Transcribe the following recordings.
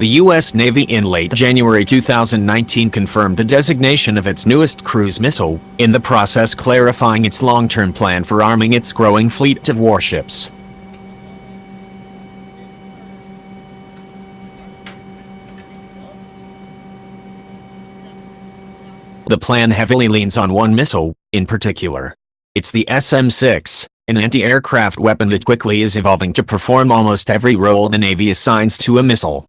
The U.S. Navy in late January 2019 confirmed the designation of its newest cruise missile, in the process clarifying its long-term plan for arming its growing fleet of warships. The plan heavily leans on one missile, in particular. It's the SM-6, an anti-aircraft weapon that quickly is evolving to perform almost every role the Navy assigns to a missile.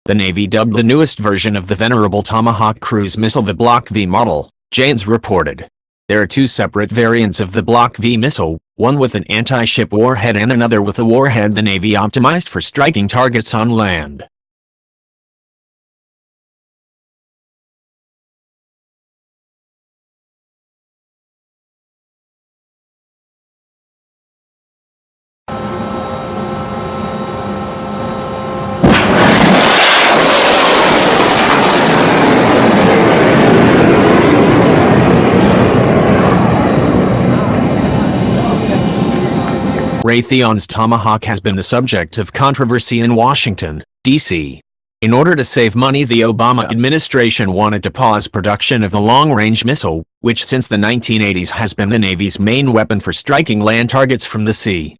The Navy dubbed the newest version of the venerable Tomahawk cruise missile the Block V model, Janes reported. There are two separate variants of the Block V missile, one with an anti-ship warhead and another with a warhead the Navy optimized for striking targets on land. Raytheon's Tomahawk has been the subject of controversy in Washington, D.C. In order to save money, the Obama administration wanted to pause production of the long-range missile, which since the 1980s has been the Navy's main weapon for striking land targets from the sea.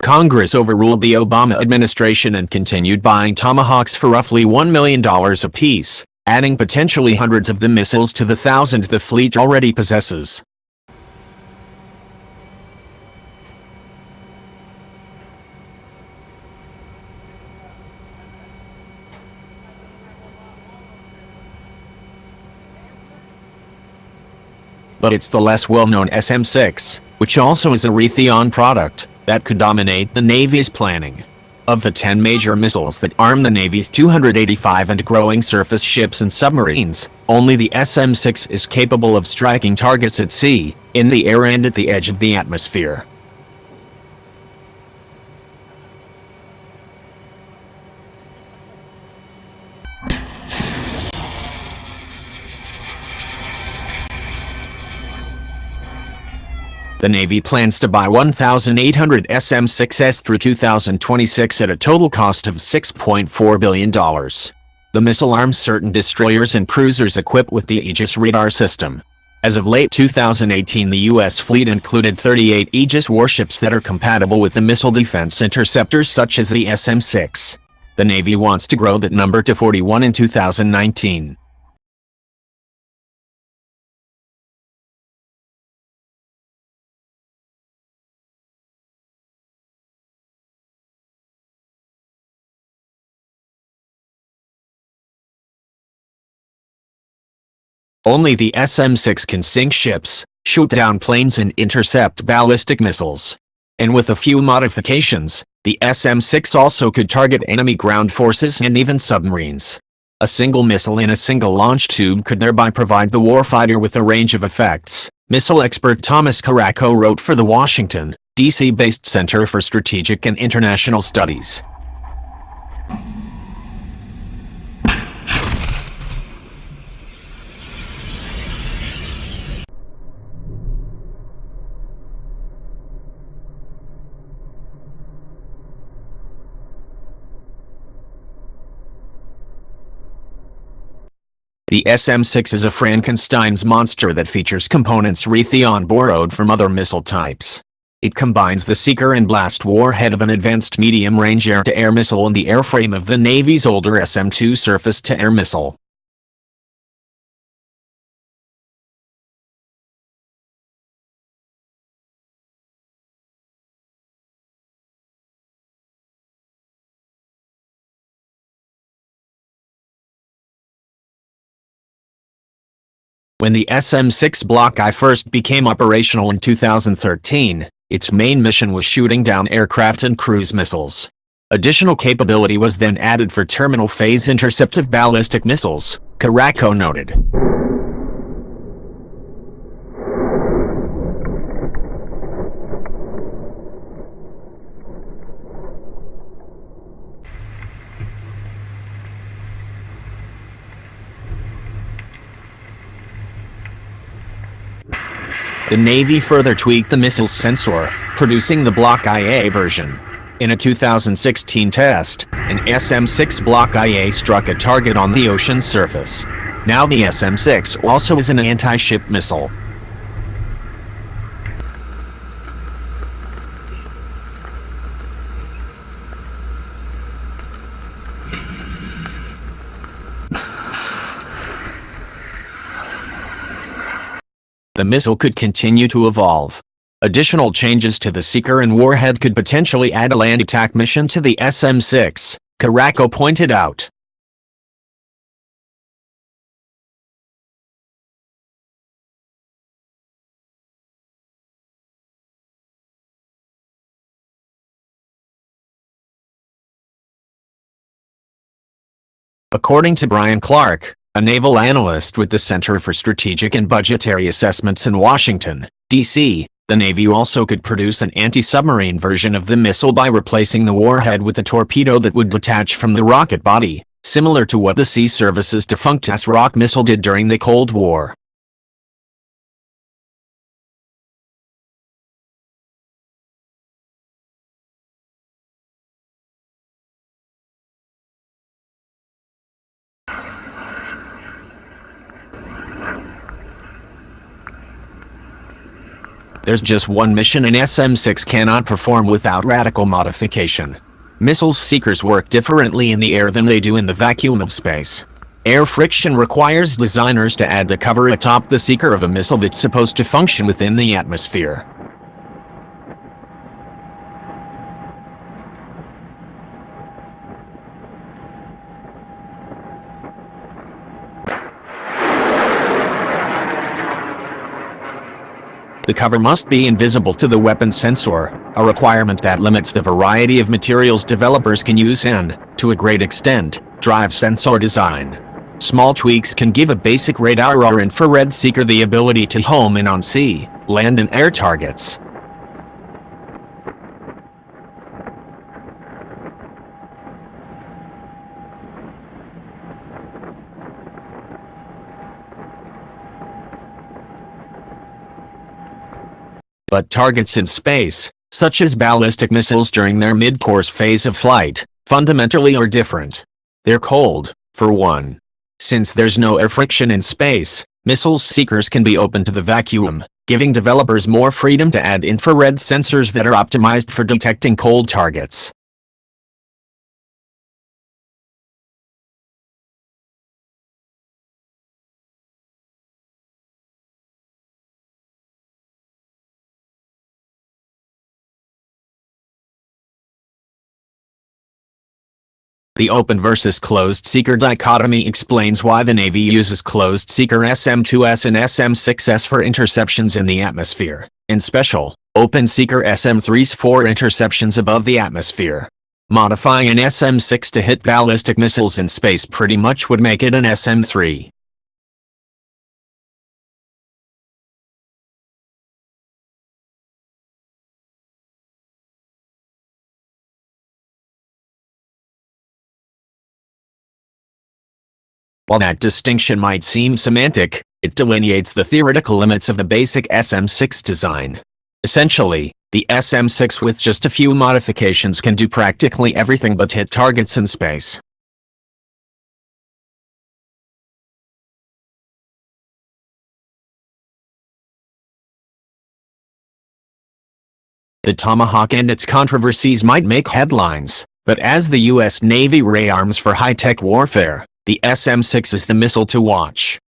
Congress overruled the Obama administration and continued buying Tomahawks for roughly $1 million apiece, adding potentially hundreds of the missiles to the thousands the fleet already possesses. But it's the less well-known SM-6, which also is a Raytheon product, that could dominate the Navy's planning. Of the 10 major missiles that arm the Navy's 285 and growing surface ships and submarines, only the SM-6 is capable of striking targets at sea, in the air and at the edge of the atmosphere. The Navy plans to buy 1,800 SM-6s through 2026 at a total cost of $6.4 billion. The missile arms certain destroyers and cruisers equipped with the Aegis radar system. As of late 2018, the U.S. fleet included 38 Aegis warships that are compatible with the missile defense interceptors such as the SM-6. The Navy wants to grow that number to 41 in 2019. Only the SM-6 can sink ships, shoot down planes and intercept ballistic missiles. And with a few modifications, the SM-6 also could target enemy ground forces and even submarines. A single missile in a single launch tube could thereby provide the warfighter with a range of effects, missile expert Thomas Caraco wrote for the Washington, D.C.-based Center for Strategic and International Studies. The SM-6 is a Frankenstein's monster that features components Raytheon borrowed from other missile types. It combines the seeker and blast warhead of an advanced medium-range air-to-air missile and the airframe of the Navy's older SM-2 surface-to-air missile. When the SM-6 Block I first became operational in 2013, Its main mission was shooting down aircraft and cruise missiles. Additional capability was then added for terminal phase interceptive ballistic missiles, Caraco noted. The Navy further tweaked the missile's sensor, producing the Block IA version. In a 2016 test, an SM-6 Block IA struck a target on the ocean's surface. Now the SM-6 also is an anti-ship missile. The missile could continue to evolve. Additional changes to the seeker and warhead could potentially add a land attack mission to the SM-6, Caraco pointed out. According to Brian Clark, a naval analyst with the Center for Strategic and Budgetary Assessments in Washington, D.C., the Navy also could produce an anti-submarine version of the missile by replacing the warhead with a torpedo that would detach from the rocket body, similar to what the Sea Service's defunct ASROC missile did during the Cold War. There's just one mission an SM-6 cannot perform without radical modification. Missiles seekers work differently in the air than they do in the vacuum of space. Air friction requires designers to add the cover atop the seeker of a missile that's supposed to function within the atmosphere. The cover must be invisible to the weapon sensor, a requirement that limits the variety of materials developers can use and, to a great extent, drive sensor design. Small tweaks can give a basic radar or infrared seeker the ability to home in on sea, land and air targets. But targets in space, such as ballistic missiles during their mid-course phase of flight, fundamentally are different. They're cold, for one. Since there's no air friction in space, missiles seekers can be open to the vacuum, giving developers more freedom to add infrared sensors that are optimized for detecting cold targets. The open versus closed seeker dichotomy explains why the Navy uses closed seeker SM-2S and SM-6S for interceptions in the atmosphere, and special, open seeker SM-3s for interceptions above the atmosphere. Modifying an SM-6 to hit ballistic missiles in space pretty much would make it an SM-3. While that distinction might seem semantic, it delineates the theoretical limits of the basic SM-6 design. Essentially, the SM-6 with just a few modifications can do practically everything but hit targets in space. The Tomahawk and its controversies might make headlines, but as the U.S. Navy rearms for high-tech warfare, the SM-6 is the missile to watch.